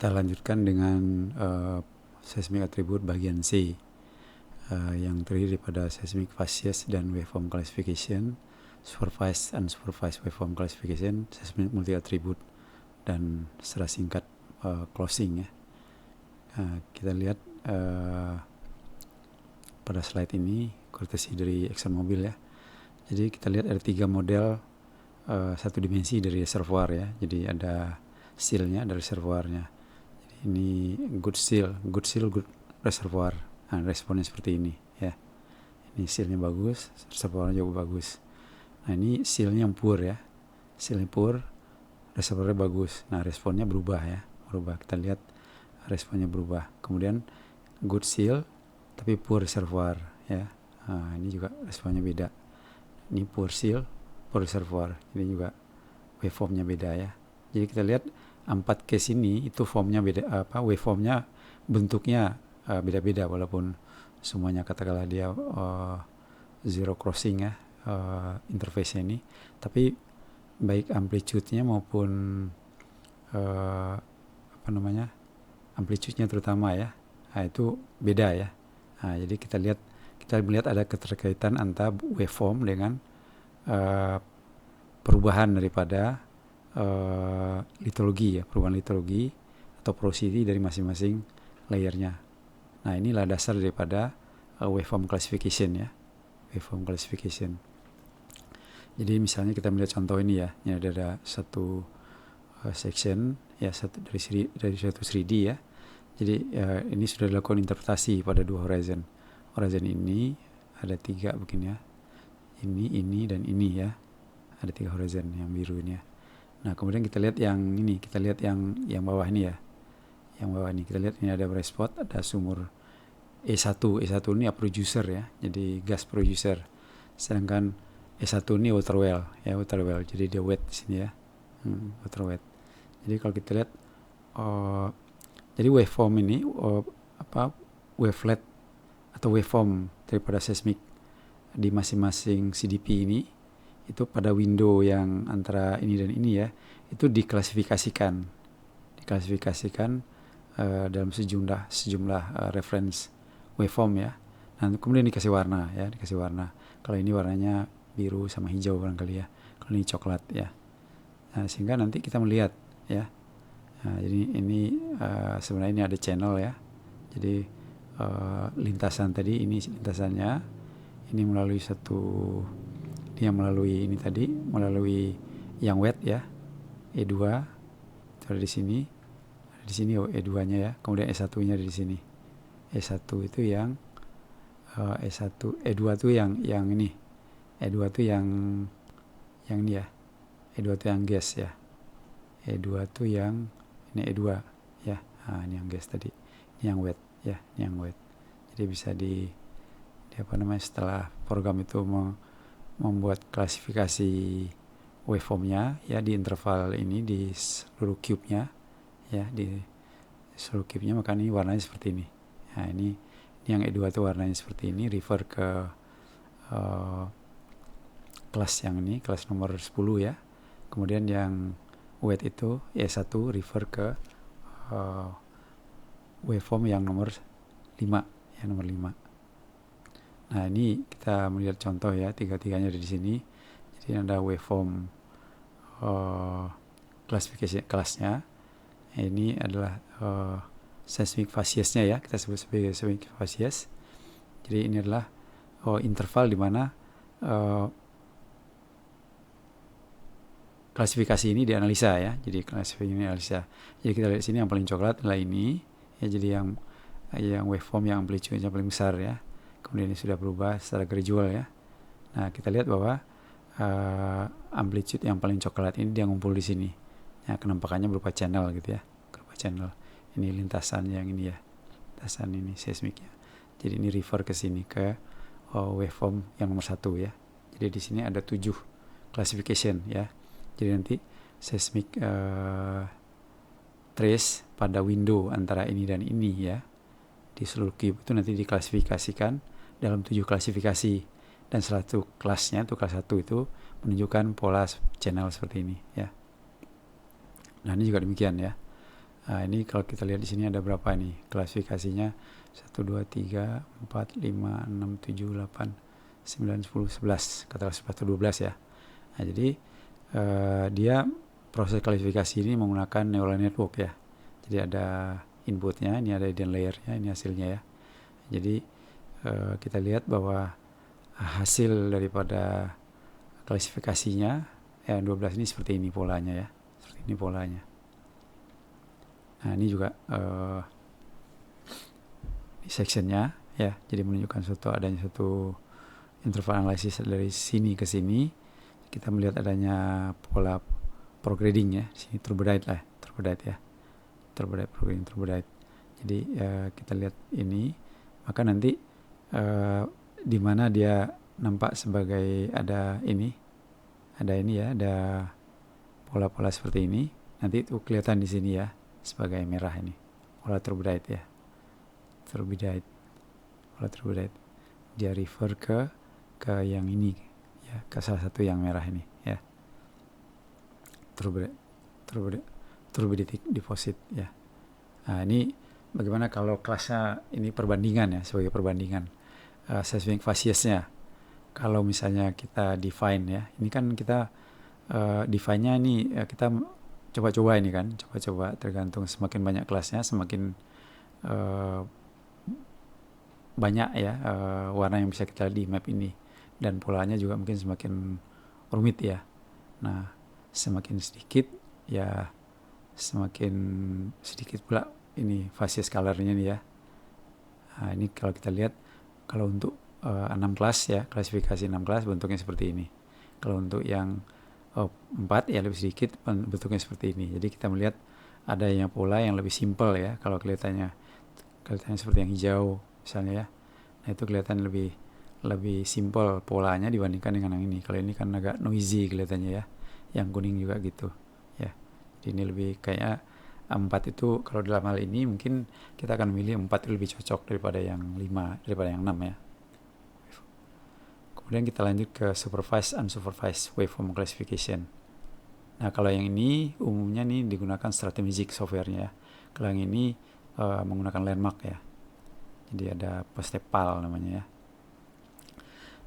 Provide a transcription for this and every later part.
Kita lanjutkan dengan seismic attribute bagian C, yang terdiri pada seismic facies dan waveform classification, supervised and unsupervised waveform classification, seismic multi attribute, dan secara singkat closing ya. Kita lihat pada slide ini courtesy dari ExxonMobil ya. Jadi kita lihat ada 3 model satu dimensi dari reservoir ya. Jadi ada seal-nya, ada reservoirnya. Jadi ini good seal, good reservoir. Nah, responnya seperti ini ya. Ini seal-nya bagus, reservoirnya juga bagus. Nah, ini seal-nya yang poor ya. Seal-nya poor, reservoirnya bagus. Nah, responnya berubah ya. Berubah. Kita lihat responnya berubah. Kemudian good seal tapi poor reservoir ya. Nah, ini juga responnya beda. Ini poor seal, poor reservoir. Ini juga waveformnya beda ya. Jadi kita lihat 4 case ini itu formnya beda, waveformnya bentuknya beda-beda walaupun semuanya katakanlah dia zero crossing ya interface ini, tapi baik amplitude-nya maupun amplitude-nya terutama ya, nah, itu beda ya. Nah, jadi kita melihat ada keterkaitan antara waveform dengan perubahan daripada litologi ya, perubahan litologi atau porosity dari masing-masing layernya. Nah, inilah dasar daripada waveform classification ya, waveform classification. Jadi misalnya kita melihat contoh ini ya, ini ada satu section ya, dari satu 3D ya. Jadi ini sudah dilakukan interpretasi pada 2 horizon. Horizon ini ada 3 begini ya. Ini dan ini ya. Ada 3 horizon yang biru ini ya. Nah, kemudian kita lihat yang ini, kita lihat yang bawah ini ya. Yang bawah ini kita lihat ini ada bright spot, ada sumur E1. E1 ini producer ya. Jadi gas producer. Sedangkan E1 ini water well ya, water well. Jadi dia wet di sini ya. Water wet. Jadi kalau kita lihat jadi waveform ini wavelet atau waveform daripada seismik di masing-masing CDP ini itu pada window yang antara ini dan ini ya, itu diklasifikasikan dalam sejumlah reference waveform ya. Nah, kemudian dikasih warna. Kalau ini warnanya biru sama hijau barangkali ya. Kalau ini coklat ya. Nah, sehingga nanti kita melihat ya. Nah, jadi ini sebenarnya ini ada channel ya. Jadi lintasan tadi, ini lintasannya, ini melalui dia melalui ini tadi, melalui yang wet ya, E2 itu ada di sini E2-nya ya. Kemudian E1-nya ada di sini. E1 itu yang E2 itu yang ini. E2 itu yang ini ya. E2 itu yang gas ya. E2 itu yang ini E2 ya. Nah, ini yang gas tadi. Ini yang wet ya, ini yang wet. Jadi bisa di setelah program itu membuat klasifikasi waveformnya ya di interval ini di seluruh cube-nya ya, di seluruh cube-nya, maka ini warnanya seperti ini. Nah, ini yang E2 itu warnanya seperti ini, refer ke kelas yang ini, kelas nomor 10 ya. Kemudian yang wet itu E1 refer ke waveform yang nomor 5 ya, nomor 5. Nah, ini kita melihat contoh ya, 3-tiganya ada di sini. Jadi ada waveform classification kelasnya. Ini adalah seismic facies-nya ya, kita sebut sebagai seismic facies. Jadi ini adalah interval di mana klasifikasi ini dianalisa ya. Jadi klasifikasi ini dianalisa. Jadi kita lihat sini yang paling coklat adalah ini ya, jadi yang waveform yang amplitude-nya paling besar ya. Kemudian ini sudah berubah secara gradual ya. Nah, kita lihat bahwa amplitude yang paling coklat ini dia ngumpul di sini. Ya, kenampakannya berupa channel gitu ya. Berupa channel. Ini lintasan yang ini ya. Lintasan ini seismiknya. Jadi ini refer ke sini ke waveform yang nomor 1 ya. Jadi di sini ada 7 classification ya. Jadi nanti seismic trace pada window antara ini dan ini ya, di seluruh cube itu nanti diklasifikasikan dalam 7 klasifikasi, dan salah satu kelasnya itu kelas 1 itu menunjukkan pola channel seperti ini ya. Nah, ini juga demikian ya. Nah, ini kalau kita lihat di sini ada berapa nih klasifikasinya, 1, 2, 3, 4, 5, 6, 7, 8, 9, 10, 11, katakanlah 11 atau 12 ya. Nah, jadi dia proses klasifikasi ini menggunakan neural network ya. Jadi ada inputnya, ini ada hidden layernya, ini hasilnya ya. Jadi kita lihat bahwa hasil daripada klasifikasinya yang 12 ini seperti ini polanya ya. Seperti ini polanya. Nah, ini juga sectionnya ya, jadi menunjukkan adanya suatu interval analisis dari sini ke sini. Kita melihat adanya pola prograding ya, sini turbidite ya, turbidite. Jadi kita lihat ini, maka nanti di mana dia nampak sebagai ada pola-pola seperti ini, nanti itu kelihatan di sini ya sebagai merah ini, pola turbidite ya, pola turbidite. Dia refer ke yang ini ya, ke salah satu yang merah ini ya, turbiditic deposit ya. Nah, ini bagaimana kalau kelasnya ini perbandingan ya, sebagai perbandingan seismic facies-nya. Kalau misalnya kita define ya, ini kan kita define-nya ini kita coba-coba ini kan, coba-coba tergantung semakin banyak kelasnya, semakin banyak ya warna yang bisa kita lihat di map ini, dan polanya juga mungkin semakin rumit ya. Nah, semakin sedikit ya semakin sedikit pula ini facies color-nya nih ya. Nah, ini kalau kita lihat, kalau untuk 6 kelas ya, klasifikasi 6 kelas bentuknya seperti ini. Kalau untuk yang 4 ya lebih sedikit bentuknya seperti ini. Jadi kita melihat adanya pola yang lebih simple ya, kalau kelihatannya seperti yang hijau misalnya ya. Nah, itu kelihatan lebih simple polanya dibandingkan dengan yang ini. Kalau ini kan agak noisy kelihatannya ya. Yang kuning juga gitu ya. Jadi ini lebih kayak 4 itu, kalau dalam hal ini mungkin kita akan memilih 4 itu lebih cocok daripada yang 5, daripada yang 6 ya. Kemudian kita lanjut ke supervised unsupervised waveform classification. Nah, kalau yang ini umumnya nih digunakan strategic software-nya ya. Kalau yang ini menggunakan landmark ya. Jadi ada postepal namanya ya.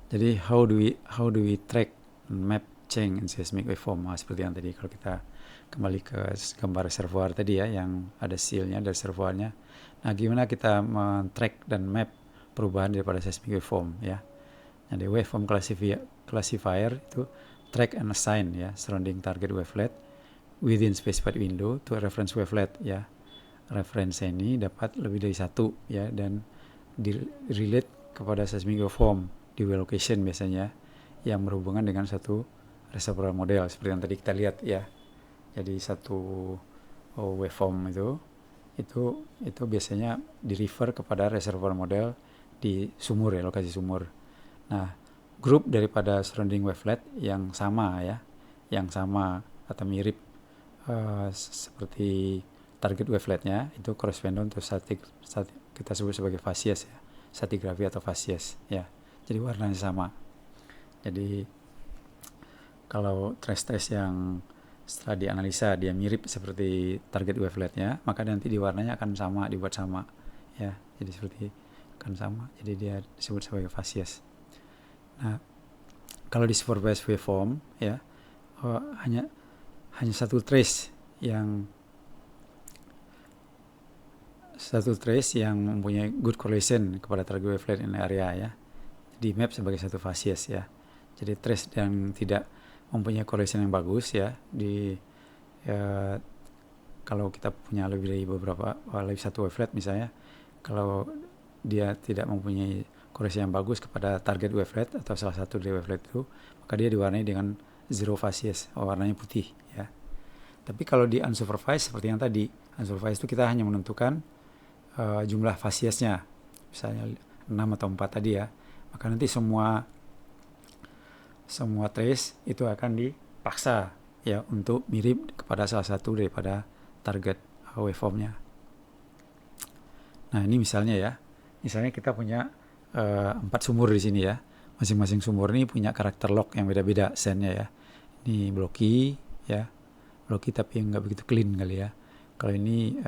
Jadi how do we track map change in seismic waveform? Nah, seperti yang tadi, kalau kita kembali ke gambar reservoir tadi ya, yang ada seal-nya dari reservoirnya. Nah, gimana kita men-track dan map perubahan daripada seismic waveform ya. Nah, di waveform classifier itu track and assign ya surrounding target wavelet within specified window to a reference wavelet ya. Reference ini dapat lebih dari satu ya, dan relate kepada seismic waveform di well location biasanya, yang berhubungan dengan satu reservoir model seperti yang tadi kita lihat ya. Jadi satu waveform itu biasanya di refer kepada reservoir model di sumur ya, lokasi sumur. Nah, grup daripada surrounding wavelet yang sama ya, yang sama atau mirip seperti target waveletnya, itu corresponding to kita sebut sebagai facies ya, stratigraphy atau facies ya. Jadi warnanya sama. Jadi kalau trace yang setelah dianalisa dia mirip seperti target waveletnya, maka nanti di warnanya akan sama, dibuat sama ya. Jadi seperti akan sama. Jadi dia disebut sebagai facies. Nah, kalau di supervised waveform ya, hanya satu trace yang mempunyai good correlation kepada target wavelet in area ya, di map sebagai satu facies ya. Jadi trace yang tidak mempunyai correlation yang bagus ya, kalau kita punya lebih satu wavelet misalnya, kalau dia tidak mempunyai correlation yang bagus kepada target wavelet atau salah satu dari wavelet itu, maka dia diwarnai dengan zero facies, warnanya putih ya. Tapi kalau di unsupervised seperti yang tadi, unsupervised itu kita hanya menentukan jumlah fasiesnya, misalnya 6 atau 4 tadi ya, maka nanti semua trace itu akan dipaksa ya untuk mirip kepada salah satu daripada target waveformnya. Nah, ini misalnya kita punya 4 sumur di sini ya. Masing-masing sumur ini punya karakter log yang beda-beda sennya ya. Ini blocky tapi nggak begitu clean kali ya. Kalau ini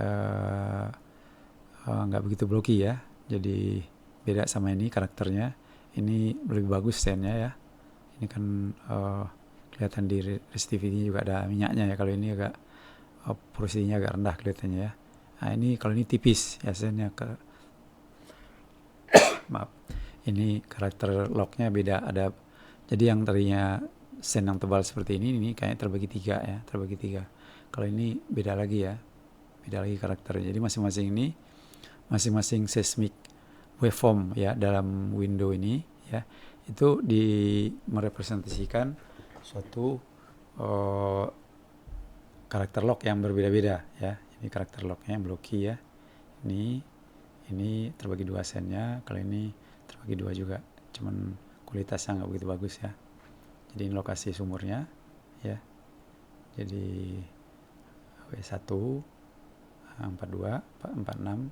nggak begitu blocky ya, jadi beda sama ini karakternya. Ini lebih bagus stand-nya ya. Ini kan kelihatan di resistivity juga ada minyaknya ya. Kalau ini agak porosinya agak rendah kelihatannya ya. Nah ini kalau ini tipis ya stand-nya maaf. Ini karakter locknya beda, ada. Jadi yang tadinya stand yang tebal seperti ini kayaknya terbagi 3 ya, terbagi 3. Kalau ini beda lagi ya, beda lagi karakternya. Jadi masing-masing seismic waveform ya dalam window ini ya, itu merepresentasikan suatu karakter lock yang berbeda-beda ya. Ini karakter locknya yang blocky ya. Ini terbagi 2 sennya, kalau ini terbagi 2 juga, cuman kualitasnya nggak begitu bagus ya. Jadi ini lokasi sumurnya ya. Jadi W1 42 46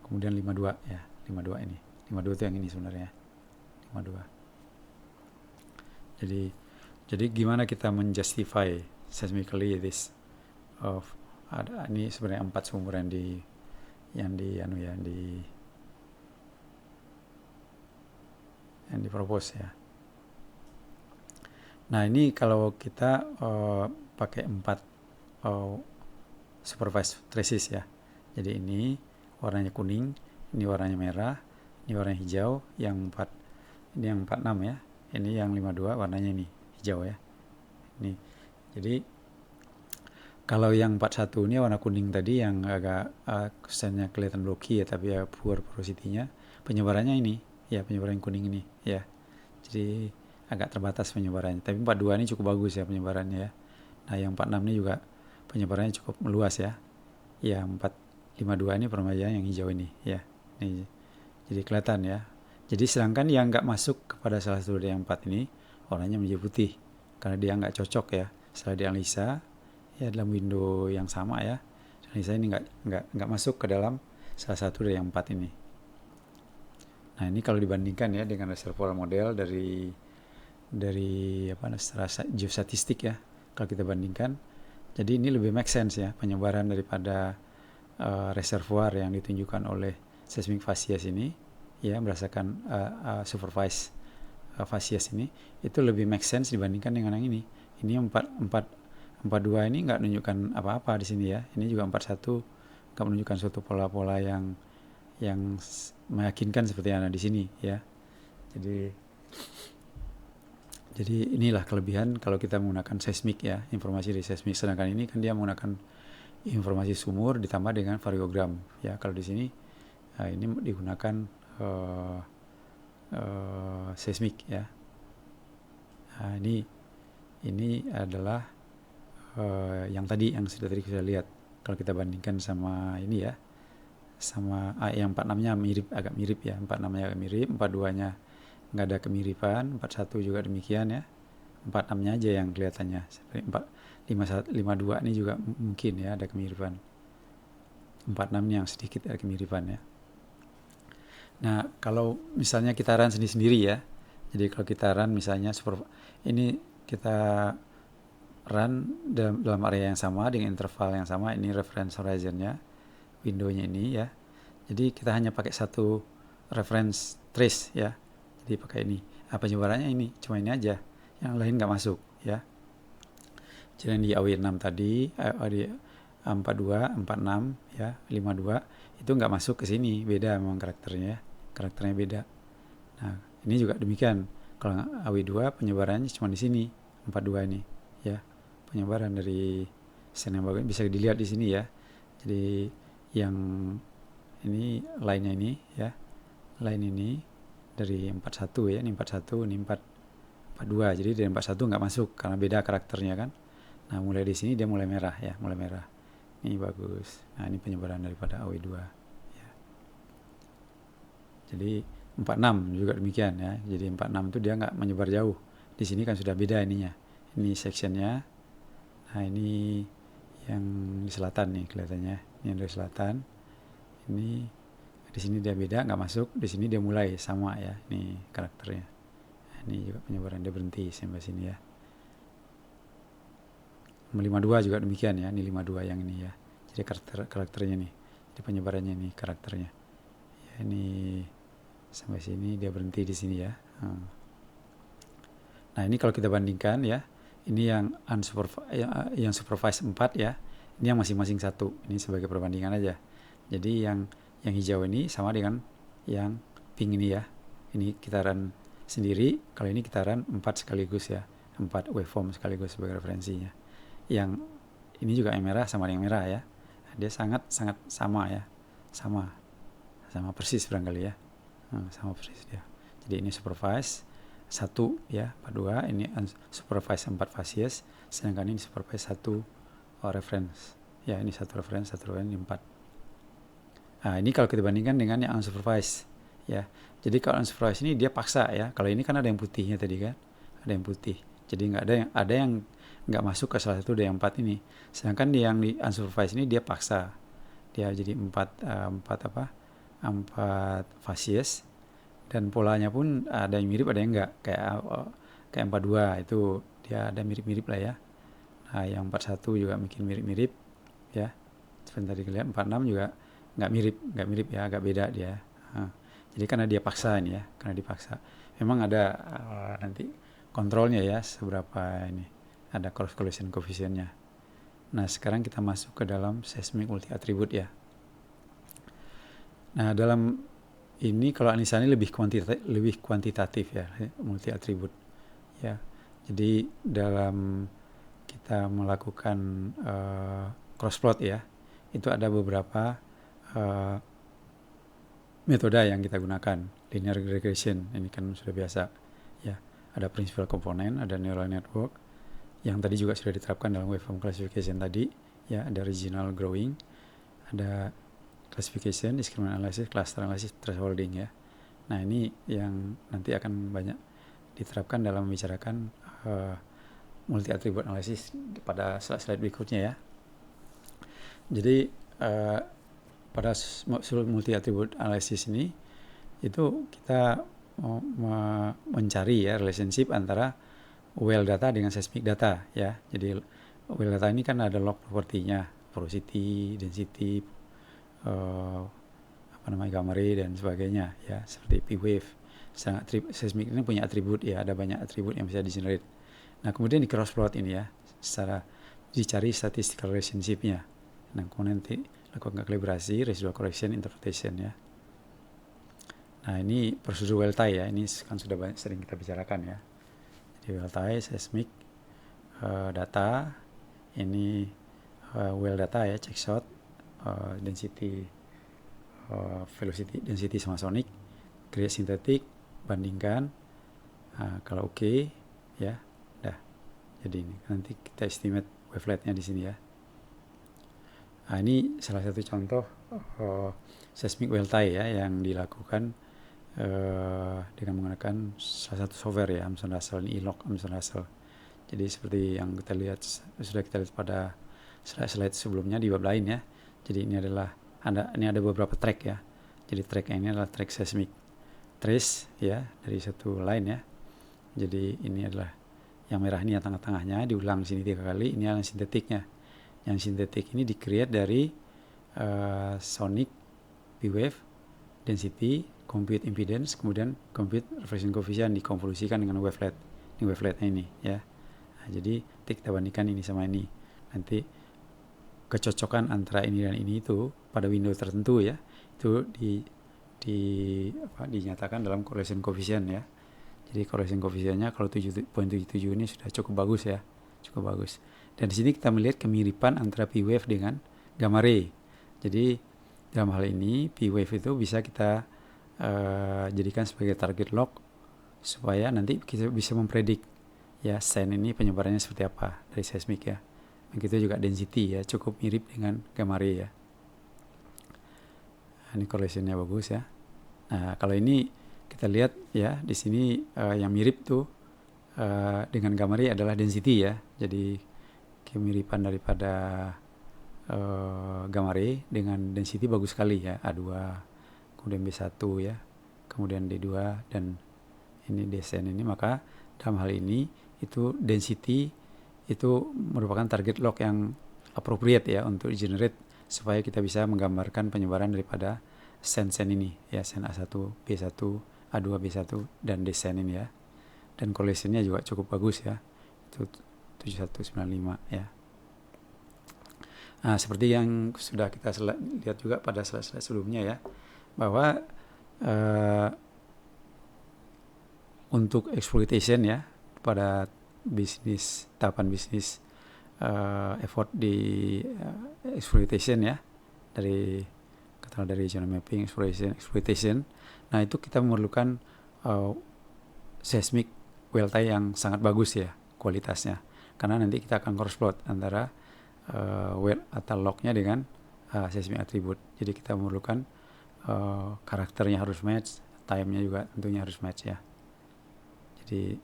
kemudian 52 ya, 52 ini. 52 itu yang ini sebenarnya. 52. Jadi gimana kita menjustify seismically this ada ini sebenarnya 4 sumur yang dipropose ya. Nah ini kalau kita pakai 4 supervised traces ya. Jadi ini warnanya kuning, ini warnanya merah, ini warnanya hijau, yang 4 ini yang 46 ya. Ini yang 52 warnanya ini hijau ya. Ini. Jadi kalau yang 41 ini warna kuning tadi yang agak kesannya kelihatan blocky ya, tapi ya poor porosity-nya, penyebarannya ini ya, penyebaran kuning ini ya. Jadi agak terbatas penyebarannya. Tapi 42 ini cukup bagus ya penyebarannya ya. Nah yang 46 ini juga penyebarannya cukup meluas ya. Ya 452 ini permajaan yang hijau ini ya. Ini jadi kelihatan ya. Jadi sedangkan yang nggak masuk kepada salah satu dari yang 4 ini warnanya menjadi putih karena dia nggak cocok ya. Setelah dianalisa ya dalam window yang sama ya, analisa ini nggak masuk ke dalam salah satu dari yang 4 ini. Nah ini kalau dibandingkan ya dengan reservoir model dari secara geostatistik ya, kalau kita bandingkan, jadi ini lebih make sense ya penyebaran daripada reservoir yang ditunjukkan oleh seismic facies ini ya, berdasarkan supervised facies ini, itu lebih make sense dibandingkan dengan yang ini. Ini 42 ini nggak menunjukkan apa-apa di sini ya. Ini juga 41 nggak menunjukkan suatu pola-pola yang meyakinkan seperti yang ada di sini ya. Jadi inilah kelebihan kalau kita menggunakan seismik ya, informasi dari seismik. Sedangkan ini kan dia menggunakan informasi sumur ditambah dengan variogram ya. Kalau di sini ini digunakan seismik ya. Nah, ini adalah yang sudah tadi kita lihat. Kalau kita bandingkan sama ini ya, sama yang 46-nya agak mirip ya, 46-nya agak mirip, 42-nya nggak ada kemiripan, 41 juga demikian ya, 46-nya aja yang kelihatannya. 52 ini juga mungkin ya ada kemiripan, 46-nya yang sedikit ada kemiripan ya. Nah kalau misalnya kita run sendiri ya, jadi kalau kita run misalnya ini kita run dalam area yang sama dengan interval yang sama, ini reference horizon-nya, window-nya ini ya. Jadi kita hanya pakai satu reference trace ya. Jadi pakai ini. Penyebarannya ini, cuma ini aja. Yang lain nggak masuk ya. Jadi di AW6 tadi, di 42, 46 ya, 52 itu nggak masuk ke sini, beda memang karakternya ya. Karakternya beda. Nah, ini juga demikian. Kalau AW2 penyebarannya cuma di sini, 42 ini ya. Penyebaran dari sen yang bagus bisa dilihat di sini ya. Jadi yang ini line-nya ini ya. Line ini dari 41 ya, ini 41, ini 42. Jadi dari 41 nggak masuk karena beda karakternya kan. Nah, mulai di sini dia mulai merah ya, mulai merah. Ini bagus. Nah, ini penyebaran daripada AW2 ya. Jadi 46 juga demikian ya. Jadi 46 itu dia nggak menyebar jauh. Di sini kan sudah beda ininya. Ini sectionnya. Nah, ini yang di selatan nih kelihatannya. Ini yang dari selatan. Ini di sini dia beda, nggak masuk. Di sini dia mulai sama ya. Ini karakternya. Nah, ini juga penyebaran dia berhenti sampai sini ya. 52 juga demikian ya, ini 52 yang ini ya. Jadi karakternya nih, di penyebarannya nih karakternya. Ya, ini sampai sini dia berhenti di sini ya. Nah ini kalau kita bandingkan ya, ini yang yang supervised 4 ya, ini yang masing-masing 1. Ini sebagai perbandingan aja. Jadi yang hijau ini sama dengan yang pink ini ya. Ini kita run sendiri, kalau ini kita run 4 sekaligus ya, 4 waveform sekaligus sebagai referensinya. Yang ini juga yang merah sama yang merah ya, dia sangat sama ya, sama persis barangkali ya, sama persis dia. Jadi ini supervised 1 ya, 42, ini supervised 4 facies, sedangkan ini supervised 1 reference ya, ini 1 reference, 1 reference, ini 4. Nah ini kalau kita bandingkan dengan yang unsupervised ya. Jadi kalau unsupervised ini dia paksa ya, kalau ini kan ada yang putihnya tadi kan, ada yang putih, jadi nggak ada yang nggak masuk ke salah satu dari yang 4 ini. Sedangkan yang di unsupervised ini dia paksa, dia jadi 4 facies, dan polanya pun ada yang mirip ada yang enggak, kayak 42 itu dia ada mirip-mirip lah ya. Nah yang 41 juga mungkin mirip-mirip ya, sebentar dilihat. 46 juga nggak mirip ya, agak beda dia. Jadi karena dia paksa ini ya, karena dipaksa. Memang ada nanti kontrolnya ya, seberapa ini ada cross collision coefficient-nya. Nah sekarang kita masuk ke dalam seismic multi attribute ya. Nah dalam ini kalau anisani lebih kuantitatif ya, multi attribute ya. Jadi dalam kita melakukan cross plot ya, itu ada beberapa metode yang kita gunakan. Linear regression ini kan sudah biasa ya. Ada principal component, ada neural network yang tadi juga sudah diterapkan dalam waveform classification tadi ya. Ada regional growing, ada classification, discriminant analysis, cluster analysis, thresholding ya. Nah ini yang nanti akan banyak diterapkan dalam membicarakan multi attribute analysis pada slide berikutnya ya. Jadi pada multi attribute analysis ini itu kita mencari ya relationship antara well data dengan seismic data ya. Jadi well data ini kan ada log propertinya, porosity, density, gamma ray dan sebagainya ya, seperti P-wave. Seismic ini punya atribut ya, ada banyak atribut yang bisa di-generate. Nah kemudian di cross plot ini ya, secara dicari statistical relationship-nya. Nah kemudian nanti lakukan kalibrasi, residual correction, interpretation ya. Nah ini prosedur well tie ya, ini kan sudah sering kita bicarakan ya. Jadi well tie, seismic data, ini well data ya, check shot, density, velocity, density sama sonic, create sintetik, bandingkan, kalau oke ya, dah. Jadi ini nanti kita estimate wavelet-nya di sini ya. Nah, ini salah satu contoh seismic well tie ya yang dilakukan dengan menggunakan salah satu software ya, Amazon Russell, ini e-log Amazon Russell. Jadi seperti yang kita lihat, sudah kita lihat pada slide sebelumnya di bab lain ya. Jadi ini ada beberapa track ya. Jadi track ini adalah track seismic trace ya, dari satu line ya. Jadi ini adalah yang merah ini yang tengah-tengahnya, diulang sini 3 kali. Ini adalah sintetiknya. Yang sintetik ini di-create dari sonic, P-wave, density, compute impedance, kemudian compute reflection coefficient, dikonvolusikan dengan wavelet. Ini waveletnya ini ya. Nah, jadi kita bandingkan ini sama ini. Nanti kecocokan antara ini dan ini itu pada window tertentu ya, itu dinyatakan dalam correlation coefficient ya. Jadi correlation coefficient-nya kalau 7.77 ini sudah cukup bagus ya, cukup bagus. Dan di sini kita melihat kemiripan antara P-wave dengan gamma ray. Jadi dalam hal ini P-wave itu bisa kita jadikan sebagai target log supaya nanti kita bisa mempredik ya sen ini penyebarannya seperti apa dari seismik ya. Begitu juga density ya, cukup mirip dengan gamma ray ya. Nah, ini correlation-nya bagus ya. Nah, kalau ini kita lihat ya, di sini yang mirip tuh dengan gamma ray adalah density ya. Jadi kemiripan daripada gamma ray dengan density bagus sekali ya, A2, kemudian B1 ya, kemudian D2 dan ini descent ini. Maka dalam hal ini itu density itu merupakan target log yang appropriate ya untuk generate supaya kita bisa menggambarkan penyebaran daripada sen ini ya, sen A1, B1, A2, B1 dan desen ini ya. Dan correlationnya juga cukup bagus ya, itu 7195 ya. Nah, seperti yang sudah kita lihat juga pada slide-slide sebelumnya ya, bahwa untuk exploitation ya, pada tahapan bisnis effort di exploitation ya, dari channel mapping, exploitation. Nah, itu kita memerlukan seismic well tie yang sangat bagus ya kualitasnya, karena nanti kita akan cross plot antara well atau lognya dengan seismic attribute. Jadi kita memerlukan karakternya harus match, time-nya juga tentunya harus match ya. Jadi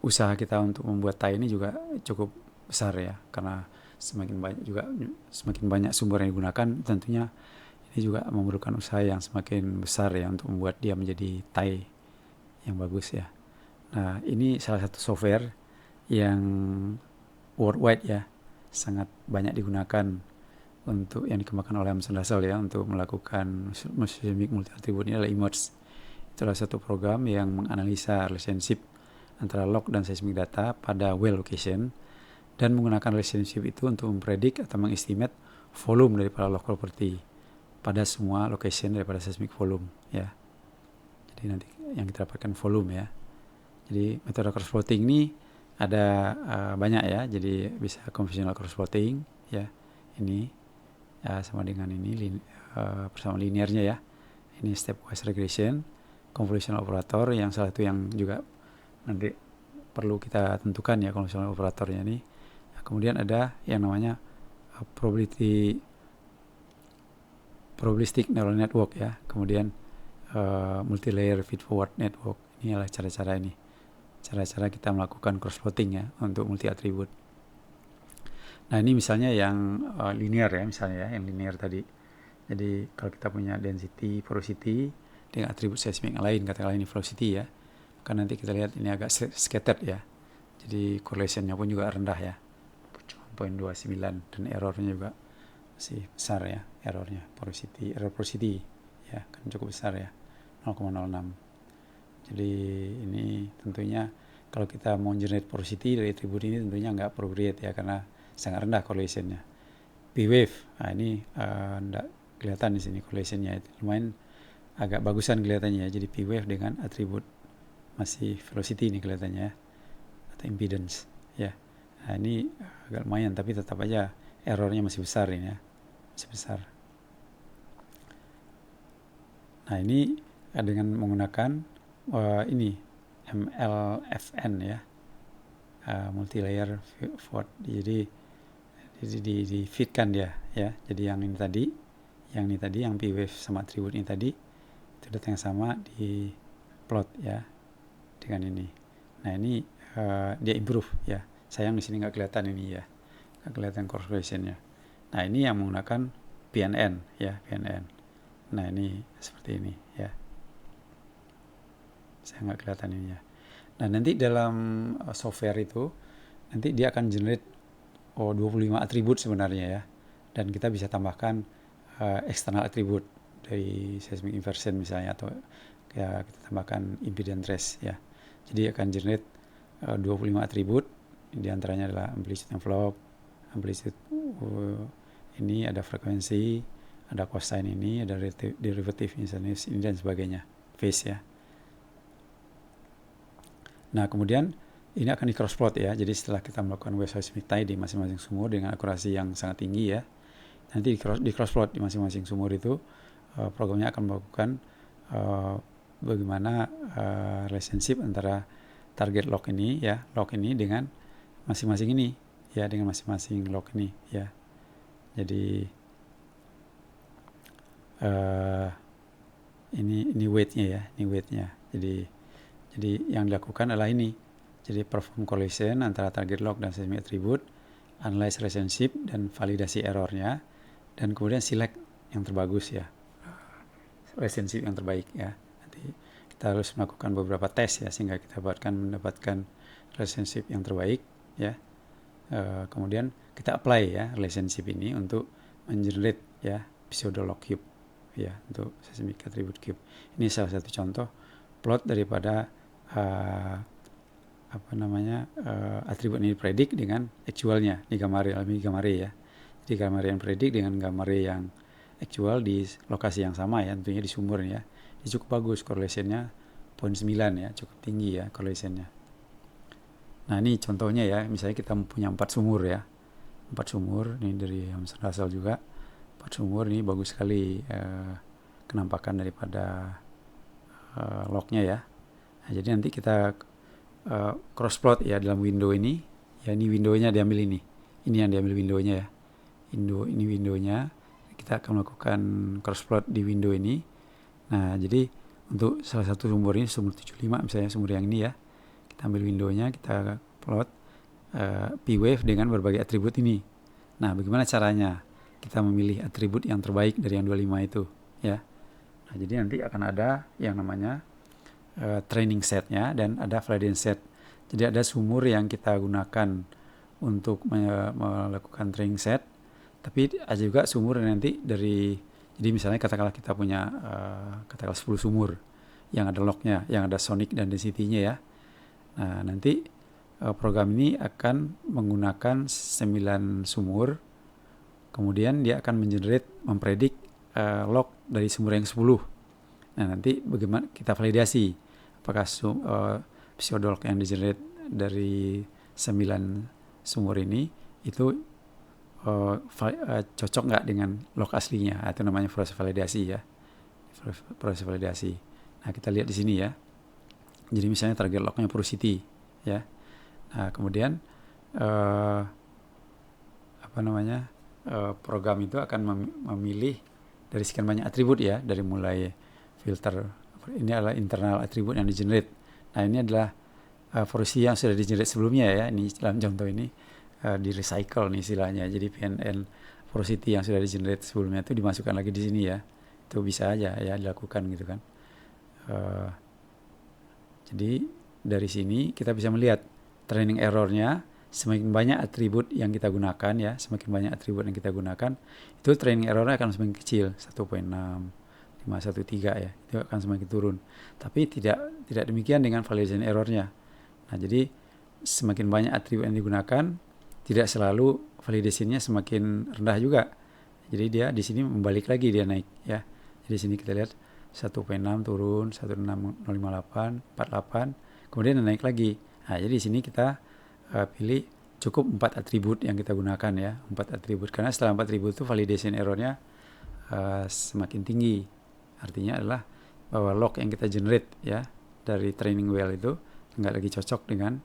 usaha kita untuk membuat tie ini juga cukup besar ya, karena semakin banyak sumber yang digunakan, tentunya ini juga memerlukan usaha yang semakin besar ya untuk membuat dia menjadi tie yang bagus ya. Nah, ini salah satu software yang worldwide ya, sangat banyak digunakan untuk yang dikembangkan oleh Amazon Dassault ya, untuk melakukan seismic multi attribute ini adalah eMERGE. Itulah satu program yang menganalisa relationship antara log dan seismic data pada well location, dan menggunakan relationship itu untuk mempredik atau mengestimate volume daripada log property pada semua location daripada seismic volume ya. Jadi nanti yang kita dapatkan volume ya. Jadi metode cross plotting ini ada banyak ya. Jadi bisa conventional cross plotting ya, ini sama dengan ini bersama linearnya ya. Ini stepwise regression, convolutional operator yang salah satu yang juga nanti perlu kita tentukan ya, convolutional operatornya ini. Nah, kemudian ada yang namanya probabilistic neural network ya. Kemudian multi-layer feed-forward network. Ini adalah cara-cara kita melakukan cross-plotting ya untuk multi-attribute. Nah, ini misalnya yang linear ya, misalnya ya, yang linear tadi. Jadi kalau kita punya density, porosity dengan atribut seismik yang lain, katakanlah ini velocity ya, maka nanti kita lihat ini agak scattered ya. Jadi correlationnya pun juga rendah ya, 0.29, dan errornya juga masih besar ya, error porosity ya, kan cukup besar ya, 0,06. Jadi ini tentunya kalau kita mau generate porosity dari atribut ini tentunya nggak appropriate ya, karena sangat rendah correlationnya. P-wave, nah ini nggak kelihatan di sini correlationnya, lumayan agak bagusan kelihatannya ya. Jadi P-wave dengan atribut masih velocity ini kelihatannya ya, atau impedance ya. Nah, ini agak lumayan, tapi tetap aja errornya masih besar ini ya, masih besar. Nah, ini dengan menggunakan ini MLFN ya, multi-layer feed. Jadi di feedkan dia ya. Jadi yang ini tadi yang P-wave sama atribut ini tadi, itu data yang sama di plot ya dengan ini. Nah, ini dia improve ya. Sayang di sini nggak kelihatan ini ya, nggak kelihatan correlationnya. Nah, ini yang menggunakan PNN ya, PNN. Nah, ini seperti ini ya. Saya nggak kelihatan ini ya. Nah, nanti dalam software itu nanti dia akan generate 25 atribut sebenarnya ya, dan kita bisa tambahkan external atribut dari seismic inversion misalnya, atau ya kita tambahkan impedance trace ya. Jadi akan generate 25 atribut, di antaranya adalah amplitude envelope, amplitude ini, ada frekuensi, ada cosine ini, ada derivative instantaneous ini dan sebagainya, phase ya. Nah, kemudian ini akan di cross plot ya. Jadi setelah kita melakukan wave seismic tie di masing-masing sumur dengan akurasi yang sangat tinggi ya, nanti di cross plot di masing-masing sumur itu programnya akan melakukan bagaimana relationship antara target log ini ya, log ini dengan masing-masing ini ya, dengan masing-masing log ini ya. Jadi ini weight-nya ya, ini weight-nya. Jadi yang dilakukan adalah ini. Jadi perform correlation antara target log dan seismic attribute, analyze relationship dan validasi errornya, dan kemudian select yang terbagus ya, relationship yang terbaik ya. Nanti kita harus melakukan beberapa tes ya, sehingga kita mendapatkan relationship yang terbaik ya. Kemudian kita apply ya relationship ini untuk mengenerate ya pseudolog cube ya untuk seismic attribute cube. Ini salah satu contoh plot daripada atribut ini dipredik dengan actualnya di gambar ya. Jadi gambar yang predik dengan gambar yang actual di lokasi yang sama ya, tentunya di sumur ya. Ini cukup bagus correlationnya 0.9 ya, cukup tinggi ya correlationnya. Nah ini contohnya ya, misalnya kita punya 4 sumur ya, 4 sumur ini dari Amsar Russell juga. 4 sumur ini bagus sekali kenampakan daripada lognya ya. Nah, jadi nanti kita cross plot ya dalam window ini ya, ini windownya diambil ini yang diambil windownya ya, ini windownya, kita akan melakukan cross plot di window ini. Nah jadi untuk salah satu sumur ini, sumur 75 misalnya, sumur yang ini ya, kita ambil windownya, kita plot P-wave dengan berbagai atribut ini. Nah bagaimana caranya kita memilih atribut yang terbaik dari yang 25 itu ya. Nah jadi nanti akan ada yang namanya training setnya dan ada validation set. Jadi ada sumur yang kita gunakan untuk melakukan training set, tapi ada juga sumur nanti dari, jadi misalnya katakanlah kita punya katakanlah 10 sumur yang ada lognya, yang ada sonic dan density-nya ya. Nah nanti program ini akan menggunakan 9 sumur, kemudian dia akan mempredik log dari sumur yang 10. Nah nanti bagaimana kita validasi apakah pseudolog yang di-generate dari 9 sumur ini itu cocok nggak dengan log aslinya. Itu namanya proses validasi ya, proses validasi. Nah kita lihat di sini ya, jadi misalnya target lognya porosity ya. Nah kemudian program itu akan memilih dari sekian banyak atribut ya, dari mulai filter, ini adalah internal atribut yang di-generate. Nah ini adalah porosity yang sudah di-generate sebelumnya ya, ini dalam contoh ini di recycle nih istilahnya. Jadi PNN porosity yang sudah di-generate sebelumnya itu dimasukkan lagi di sini ya, itu bisa aja ya dilakukan gitu kan. Jadi dari sini kita bisa melihat training errornya. Semakin banyak atribut yang kita gunakan ya, semakin banyak atribut yang kita gunakan, itu training errornya akan semakin kecil, 1.6, 513 ya, itu akan semakin turun. Tapi tidak demikian dengan validation errornya. Nah jadi semakin banyak atribut yang digunakan, tidak selalu validasinya semakin rendah juga. Jadi dia di sini membalik lagi, dia naik ya. Jadi sini kita lihat 1.6 turun, 16058, 48, kemudian naik lagi. Nah jadi di sini kita pilih cukup 4 atribut yang kita gunakan ya, 4 atribut, karena setelah 4 atribut itu validation errornya semakin tinggi. Artinya adalah bahwa log yang kita generate ya dari training well itu nggak lagi cocok dengan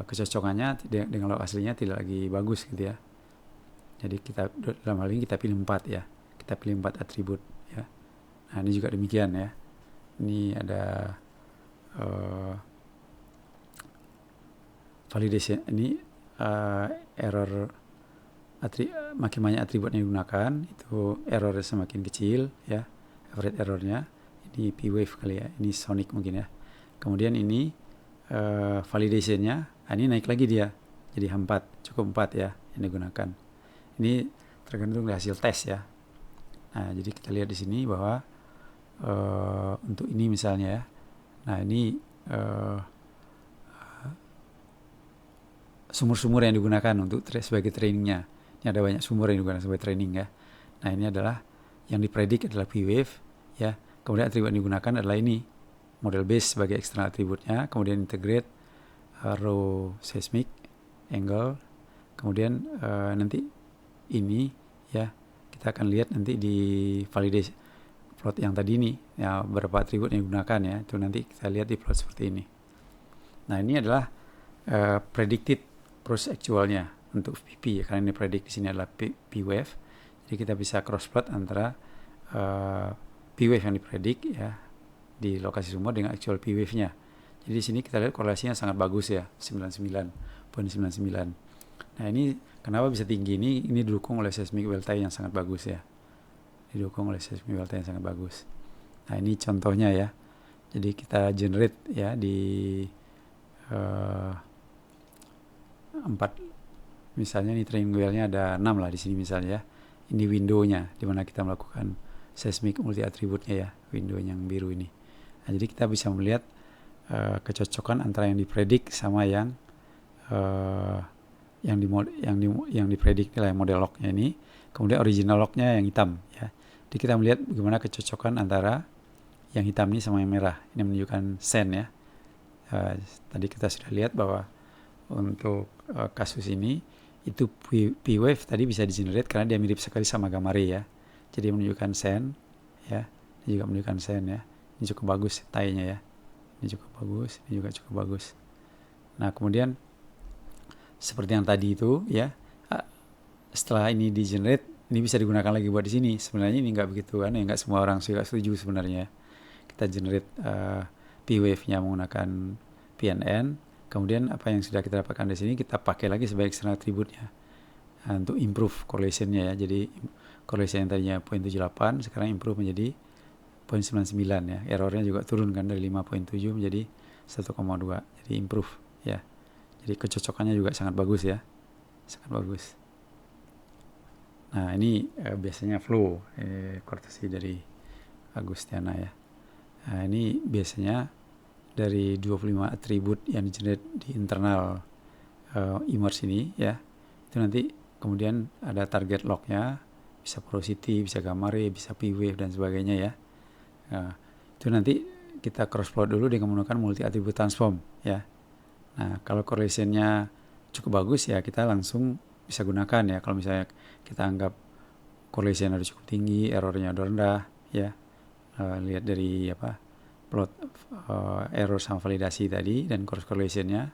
kecocokannya dengan log aslinya, tidak lagi bagus gitu ya. Jadi kita dalam hal ini kita pilih 4 ya, kita pilih 4 atribut ya. Nah ini juga demikian ya. Ini ada validation, ini error makin banyak atribut yang digunakan itu error semakin kecil ya, average errornya. Ini P-wave kali ya, ini sonic mungkin ya. Kemudian ini validationnya, ini naik lagi dia jadi 4, cukup 4 ya yang digunakan. Ini tergantung dari hasil tes ya. Nah jadi kita lihat di sini bahwa untuk ini misalnya ya, nah ini sumur-sumur yang digunakan untuk sebagai trainingnya. Ini ada banyak sumur yang digunakan sebagai training ya. Nah ini adalah yang dipredik adalah P-wave ya. Kemudian atribut yang digunakan adalah ini model base sebagai eksternal atributnya. Kemudian integrate row seismic angle. Kemudian nanti ini ya kita akan lihat nanti di validation plot yang tadi ini ya, berapa atribut yang digunakan ya. Itu nanti kita lihat di plot seperti ini. Nah ini adalah predicted proses actualnya untuk PP ya, karena ini predik di sini adalah P-wave. Jadi kita bisa cross plot antara P-wave yang dipredik ya di lokasi sumur dengan actual P-wave-nya. Jadi di sini kita lihat korelasinya sangat bagus ya, 99.99. Nah ini kenapa bisa tinggi, ini didukung oleh seismic well tie yang sangat bagus ya. Didukung oleh seismic well tie yang sangat bagus. Nah ini contohnya ya. Jadi kita generate ya di 4, misalnya ini training wheel-nya ada 6 lah di sini misalnya. Ini window-nya di mana kita melakukan seismic multi attribute-nya ya, window yang biru ini. Nah, jadi kita bisa melihat kecocokan antara yang dipredik sama yang dipredik nilai model log-nya ini, kemudian original log-nya yang hitam ya. Jadi kita melihat bagaimana kecocokan antara yang hitam ini sama yang merah. Ini menunjukkan send ya. Tadi kita sudah lihat bahwa untuk kasus ini itu P-wave tadi bisa di-generate karena dia mirip sekali sama gamma ray ya. Jadi menunjukkan send ya. Ini juga menunjukkan send ya. Ini cukup bagus tainya ya. Ini cukup bagus, ini juga cukup bagus. Nah, kemudian seperti yang tadi itu ya, setelah ini di-generate, ini bisa digunakan lagi buat di sini. Sebenarnya ini nggak begitu kan, ya nggak semua orang juga setuju sebenarnya. Kita generate P-wave-nya menggunakan PNN, kemudian apa yang sudah kita dapatkan di sini kita pakai lagi sebagai external attribute-nya untuk improve correlation-nya ya. Jadi correlation yang tadinya 0.78 sekarang improve menjadi 0.99 ya. Errornya juga turun kan dari 5.7 menjadi 1,2. Jadi improve ya. Jadi kecocokannya juga sangat bagus ya. Sangat bagus. Nah, ini biasanya flow kortesi dari Agustiana ya. Nah, ini biasanya dari 25 atribut yang di-generate di internal immerse ini ya. Itu nanti kemudian ada target log-nya, bisa porosity, bisa gamma ray, bisa P-wave dan sebagainya ya. Nah, itu nanti kita cross plot dulu dengan menggunakan multi attribute transform ya. Nah, kalau correlation-nya cukup bagus ya kita langsung bisa gunakan ya. Kalau misalnya kita anggap correlation ada cukup tinggi, errornya udah rendah ya. Lihat dari plot error sama validasi tadi dan cross correlation-nya.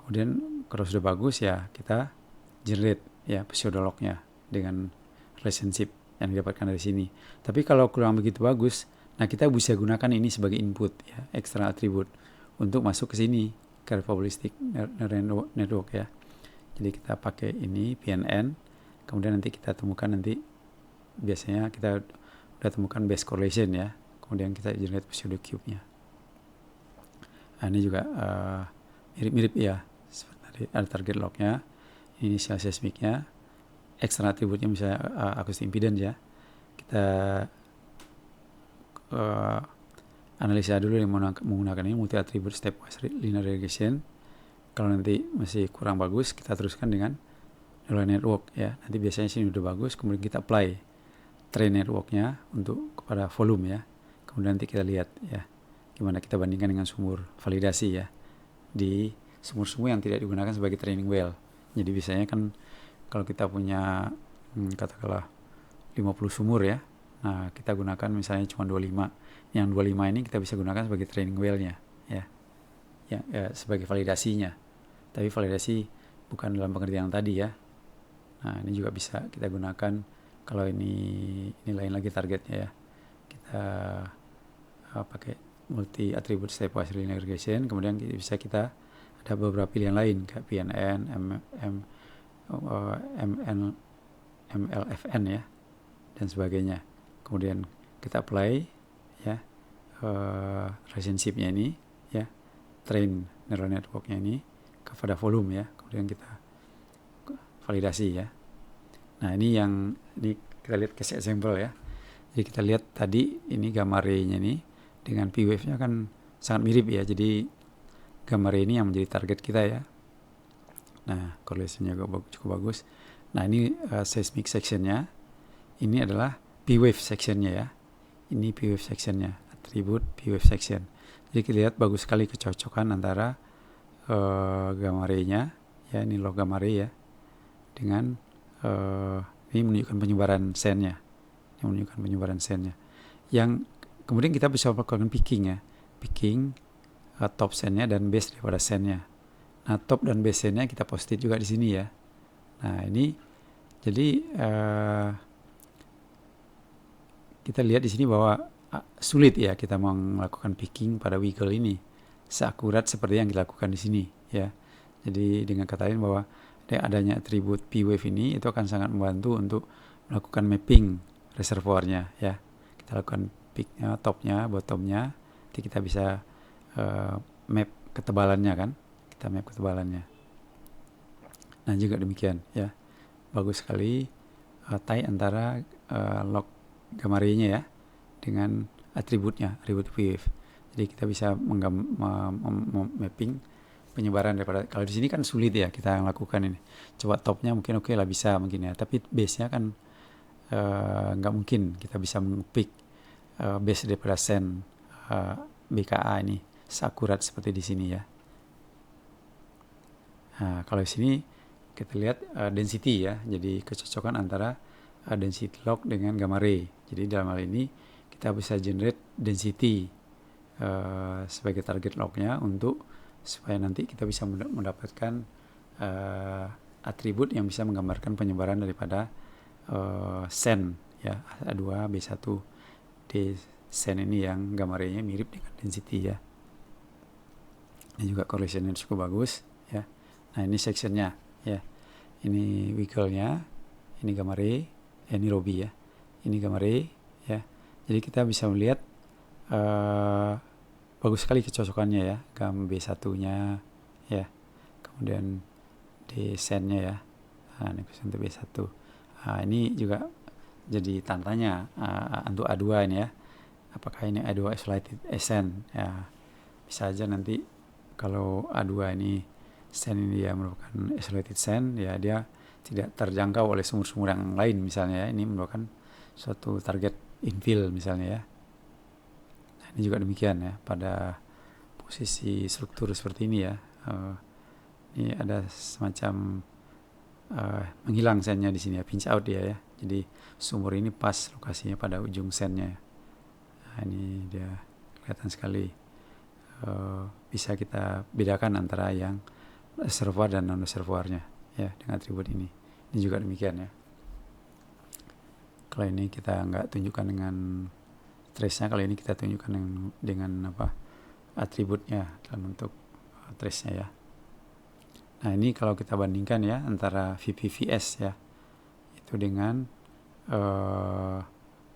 Kemudian kalau sudah bagus ya kita generate ya pseudolog-nya dengan relationship yang didapatkan dari sini. Tapi kalau kurang begitu bagus, nah kita bisa gunakan ini sebagai input ya, external attribute untuk masuk ke sini ke probabilistic network ya. Jadi kita pakai ini PNN, kemudian nanti kita temukan nanti biasanya kita udah temukan base correlation ya, kemudian kita generate pseudo cube-nya. Nah, ini juga mirip-mirip ya, seperti ada target log-nya, initial seismic-nya, external attribute-nya misalnya acoustic impedance ya. Kita analisa dulu yang menggunakan ini multi attribute stepwise linear regression. Kalau nanti masih kurang bagus, kita teruskan dengan neural network ya. Nanti biasanya sini udah bagus, kemudian kita apply train networknya untuk kepada volume ya. Kemudian nanti kita lihat ya gimana kita bandingkan dengan sumur validasi ya, di sumur-sumur yang tidak digunakan sebagai training well. Jadi biasanya kan kalau kita punya katakanlah 50 sumur ya, nah kita gunakan misalnya cuma 25. Yang 25 ini kita bisa gunakan sebagai training well-nya ya, sebagai validasinya. Tapi validasi bukan dalam pengertian yang tadi ya. Nah, ini juga bisa kita gunakan kalau ini lain lagi targetnya ya. Kita pakai multi attribute stepwise linear regression, kemudian bisa kita ada beberapa pilihan lain kayak PNN, MLFN ya dan sebagainya. Kemudian kita apply ya relationship-nya ini ya, train neural network-nya ini kepada volume ya, kemudian kita validasi ya. Nah, ini kita lihat case example ya. Jadi kita lihat tadi ini gamma ray-nya ini dengan P-wave-nya kan sangat mirip ya. Jadi gamma ray ini yang menjadi target kita ya. Nah, correlation-nya cukup bagus. Nah, ini seismic section-nya. Ini adalah P-wave section-nya ya. Ini P-wave section-nya, atribut P-wave section. Jadi kita lihat bagus sekali kecocokan antara gamma ray-nya ya, ini log gamma ray ya, dengan ini menunjukkan penyebaran send-nya. Yang menunjukkan penyebaran send-nya. Yang kemudian kita bisa melakukan picking ya. Picking top send-nya dan base daripada send-nya. Nah, top dan base send-nya kita post-it juga di sini ya. Nah, ini jadi kita lihat di sini bahwa sulit ya kita melakukan picking pada wiggle ini seakurat seperti yang dilakukan di sini ya. Jadi dengan kata lain bahwa adanya atribut P-wave ini itu akan sangat membantu untuk melakukan mapping reservoirnya ya. Kita lakukan picknya, topnya, bottomnya, nanti kita bisa map ketebalannya kan, kita map ketebalannya. Nah juga demikian ya, bagus sekali tie antara log Gamma-ray-nya ya dengan atributnya, atribut VWave. Jadi kita bisa mapping penyebaran daripada, kalau di sini kan sulit ya kita lakukan ini. Coba topnya mungkin oke lah bisa mungkin ya, tapi base-nya kan nggak mungkin kita bisa pick base daripada send BKA ini seakurat seperti di sini ya. Nah, kalau di sini kita lihat density ya, jadi kecocokan antara density log dengan gamma ray. Jadi dalam hal ini kita bisa generate density sebagai target lognya untuk supaya nanti kita bisa mendapatkan atribut yang bisa menggambarkan penyebaran daripada send ya, A2 B1 D send ini yang gamma ray-nya mirip dengan density ya. Ini juga correlationnya cukup bagus ya. Nah ini sectionnya ya, ini wiggle-nya, ini gamma ray, ini Robi ya, ini gamma ray ya. Jadi kita bisa melihat bagus sekali kecocokannya ya, gamma B1-nya ya, kemudian D send-nya ya. Nah ini untuk B1. Nah, ini juga jadi tantanya untuk A2 ini ya, apakah ini A2 isolated send ya. Bisa aja nanti kalau A2 ini send ini dia merupakan isolated send ya, dia tidak terjangkau oleh sumur-sumur yang lain misalnya ya, ini merupakan suatu target infill misalnya ya. Nah, ini juga demikian ya, pada posisi struktur seperti ini ya, ini ada semacam menghilang sendnya di sini ya, pinch out dia ya. Jadi sumur ini pas lokasinya pada ujung sendnya. Nah, ini dia kelihatan sekali. Bisa kita bedakan antara yang reservoir dan non reservoirnya ya dengan atribut ini. Ini juga demikian ya. Kalau ini kita nggak tunjukkan dengan trace-nya, kalau ini kita tunjukkan dengan apa, atributnya dalam bentuk trace-nya ya. Nah ini kalau kita bandingkan ya antara VPVS ya itu dengan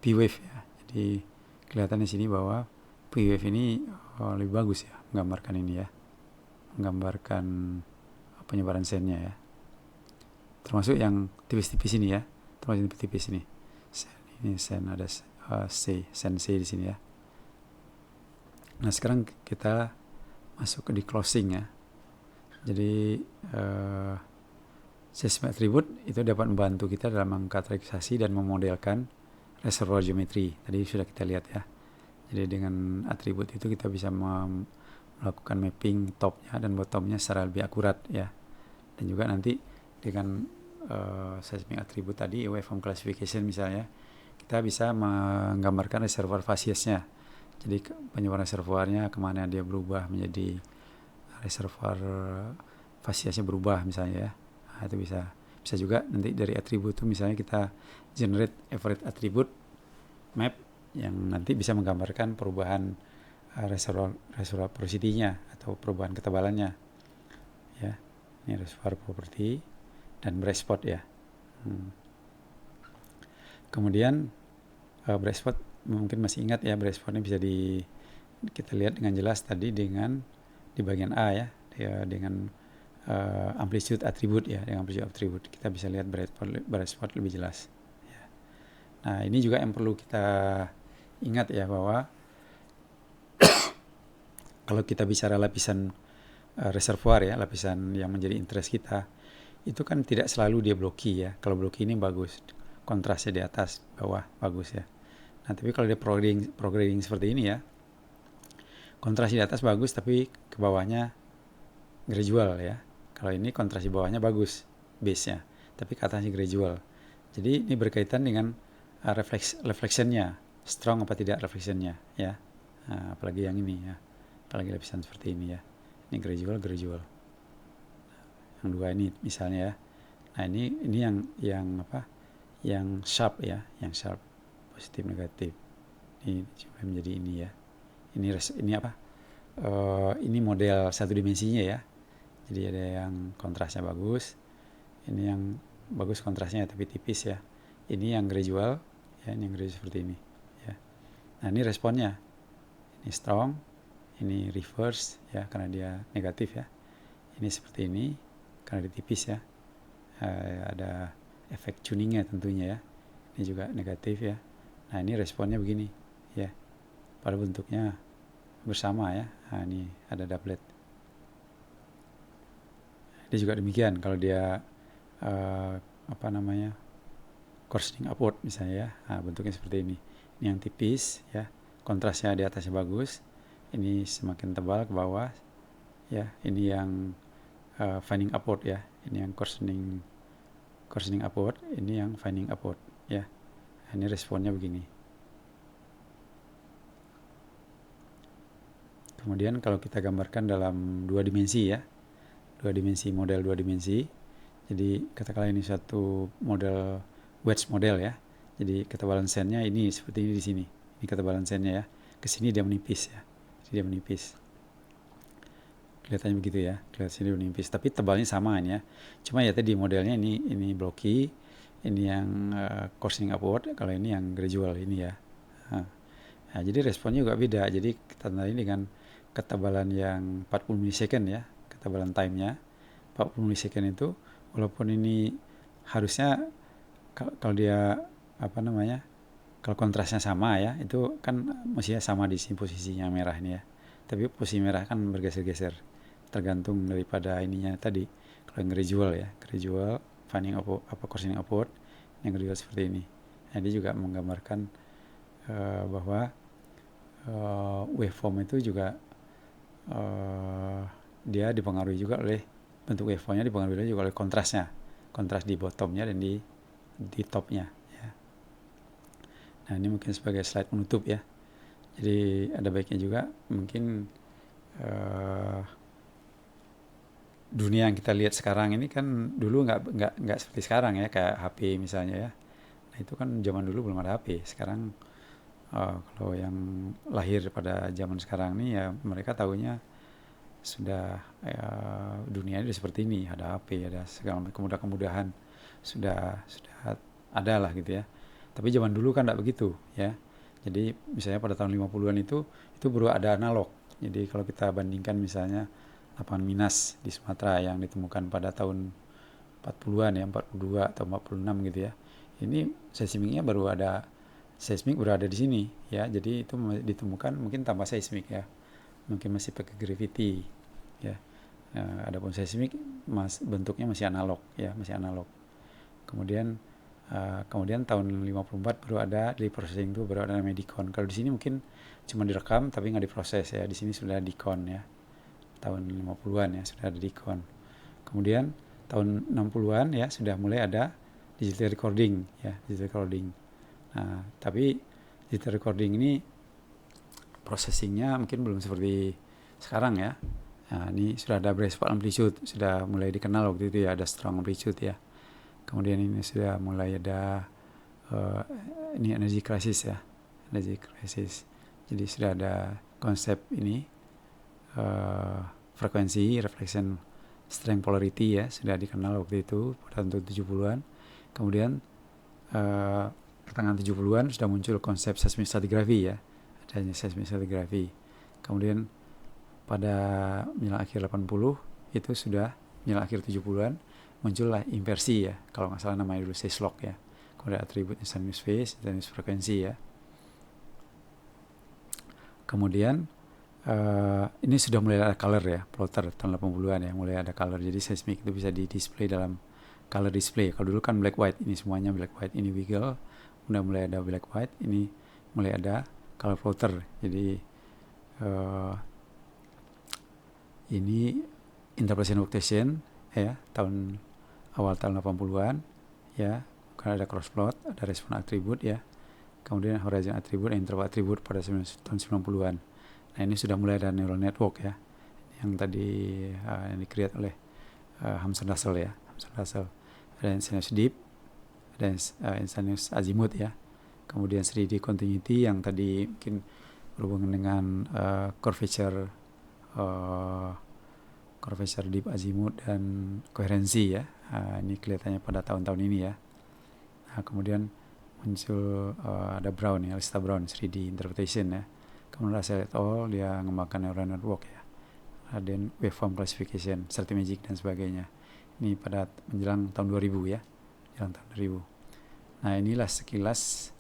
P-Wave ya. Jadi kelihatan di sini bahwa P-Wave ini lebih bagus ya menggambarkan ini ya, menggambarkan penyebaran sendnya ya. Termasuk yang tipis-tipis ini ya, termasuk yang tipis-tipis ini. Ini send ada send C di sini ya. Nah sekarang kita masuk ke di closing ya. Jadi seismic attribute itu dapat membantu kita dalam mengkategorisasi dan memodelkan reservoir geometry. Tadi sudah kita lihat ya. Jadi dengan atribut itu kita bisa melakukan mapping topnya dan bottomnya secara lebih akurat ya. Dan juga nanti dengan seismic attribute tadi, waveform classification misalnya, kita bisa menggambarkan reservoir facies-nya. Jadi penyebaran reservoirnya kemana dia berubah menjadi reservoir fasiesnya berubah misalnya ya. Nah, itu bisa juga nanti dari atribut itu misalnya kita generate average attribute map yang nanti bisa menggambarkan perubahan reservoir porosity-nya atau perubahan ketebalannya ya. Ini reservoir property dan bright spot ya. Kemudian bright spot mungkin masih ingat ya, bright spotnya bisa kita lihat dengan jelas tadi dengan di bagian A ya, dengan amplitude attribute ya, dengan amplitude attribute kita bisa lihat bright spot lebih jelas ya. Nah ini juga yang perlu kita ingat ya, bahwa kalau kita bicara lapisan reservoir ya, lapisan yang menjadi interest kita, itu kan tidak selalu dia blocky ya. Kalau blocky ini bagus, kontrasnya di atas bawah bagus ya. Nah tapi kalau dia prograding seperti ini ya, kontrasi di atas bagus tapi ke bawahnya gradual ya. Kalau ini kontrasi bawahnya bagus base-nya, tapi ke atasnya gradual. Jadi ini berkaitan dengan reflectionnya, strong apa tidak reflectionnya ya. Nah, apalagi yang ini ya, apalagi lapisan seperti ini ya. Ini gradual. Yang dua ini misalnya ya. Nah ini yang apa? Yang sharp ya, yang sharp, positif negatif. Ini coba menjadi ini ya. Ini apa? Ini model satu dimensinya ya. Jadi ada yang kontrasnya bagus, ini yang bagus kontrasnya tapi tipis ya. Ini yang gradual ya, ini yang gradual seperti ini ya. Nah ini responnya, ini strong Ini reverse ya, karena dia negatif ya. Ini seperti ini karena dia tipis ya. Ada efek tuningnya tentunya ya. Ini juga negatif ya. Nah ini responnya begini ya, pada bentuknya bersama ya. Nah ini ada doublet. Dia juga demikian kalau dia coarsening upward misalnya ya. Nah, bentuknya seperti ini. Ini yang tipis ya, kontrasnya di atasnya bagus. Ini semakin tebal ke bawah ya. Ini yang finding upward ya. Ini yang coarsening upward, ini yang finding upward ya. Nah, ini responnya begini. Kemudian kalau kita gambarkan dalam 2 dimensi ya, 2 dimensi, model 2 dimensi. Jadi katakanlah ini satu model wedge model ya. Jadi ketebalan sandnya ini seperti ini di sini. Ini ketebalan sandnya ya. Kesini dia menipis ya. Jadi dia menipis. Kelihatannya begitu ya. Kelihatannya dia menipis. Tapi tebalnya sama ini ya. Cuma ya tadi modelnya ini blocky. Ini yang coarsening upward. Kalau ini yang gradual ini ya. Nah, jadi responnya juga beda. Jadi kita tandai dengan ketebalan yang 40 milisecond ya. Ketebalan time-nya 40 milisecond itu, walaupun ini harusnya kalau dia kalau kontrasnya sama ya, itu kan mestinya sama di sini posisinya merah ini ya. Tapi posisi merah kan bergeser-geser tergantung daripada ininya tadi. Kalau yang gradual ya, gradual finding coarsening upward, yang gradual seperti ini. Nah, dia juga menggambarkan bahwa waveform itu juga dia dipengaruhi juga oleh bentuk waveformnya, dipengaruhi juga oleh kontrasnya, kontras di bottomnya dan di topnya ya. Nah ini mungkin sebagai slide penutup ya. Jadi ada baiknya juga mungkin dunia yang kita lihat sekarang ini kan dulu nggak seperti sekarang ya, kayak HP misalnya ya. Nah itu kan zaman dulu belum ada HP. Sekarang kalau yang lahir pada zaman sekarang ini ya mereka tahunya sudah dunia ini seperti ini, ada HP, ada segala kemudahan sudah ada lah gitu ya. Tapi zaman dulu kan tidak begitu ya. Jadi misalnya pada tahun 50-an itu baru ada analog. Jadi kalau kita bandingkan misalnya lapangan Minas di Sumatera yang ditemukan pada tahun 40-an ya, 42 atau 46 gitu ya. Ini seismiknya baru ada, seismik baru ada di sini ya. Jadi itu ditemukan mungkin tanpa seismik ya. Mungkin masih pakai gravity ya. Adapun seismik bentuknya masih analog ya, masih analog. Kemudian tahun 54 baru ada di processing itu, baru ada namanya Dicon. Kalau di sini mungkin cuma direkam tapi nggak diproses ya. Di sini sudah Dicon ya. Tahun 50-an ya sudah ada Dicon. Kemudian tahun 60-an ya sudah mulai ada digital recording ya, digital recording. Nah, tapi digital recording ini processingnya mungkin belum seperti sekarang ya. Nah, ini sudah ada breakpoint amplitude, sudah mulai dikenal waktu itu ya, ada strong amplitude ya. Kemudian ini sudah mulai ada ini energy crisis ya, energy crisis. Jadi sudah ada konsep ini frekuensi reflection strength polarity ya, sudah dikenal waktu itu pada tahun 70-an. Kemudian pertengahan 70-an sudah muncul konsep seismic stratigraphy ya, adanya seismic stratigraphy. Kemudian pada menjelang akhir 80 itu sudah menjelang akhir 70-an muncullah inversi ya, kalau nggak salah namanya dulu Seislog ya. Kemudian atribut instantaneous phase, instantaneous frekuensi ya. Kemudian ini sudah mulai ada color ya, plotter tahun 80-an ya, mulai ada color. Jadi seismik itu bisa di display dalam color display. Kalau dulu kan black white, ini semuanya black white. Ini wiggle, udah mulai ada black white. Ini mulai ada color plotter. Jadi ini interpolation rotation ya, awal tahun 80-an ya. Kan ada cross plot, ada respon atribut ya. Kemudian horizon atribut dan interval atribut pada tahun 90-an. Nah ini sudah mulai ada neural network ya, yang tadi yang di-create oleh Hamson Russell ya, Hamson Russell. Ada instantaneous deep, ada instantaneous azimuth ya. Kemudian 3D continuity yang tadi mungkin berhubungan dengan curvature deep azimuth dan koherensi ya. Ini kelihatannya pada tahun-tahun ini ya. Nah, kemudian muncul ada Brown ya, Alistair Brown 3D interpretation ya. Kemudian Russell et al. Dia mengembangkan neural network ya, dan waveform classification, Strategic dan sebagainya. Ini pada menjelang tahun 2000 ya, menjelang tahun 2000. Nah inilah sekilas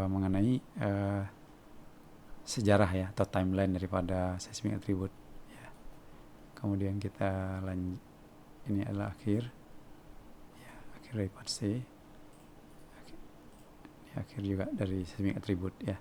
mengenai sejarah ya atau timeline daripada seismic attribute ya. Kemudian kita lanjut, ini adalah akhir dari part C, ini akhir juga dari seismic attribute ya.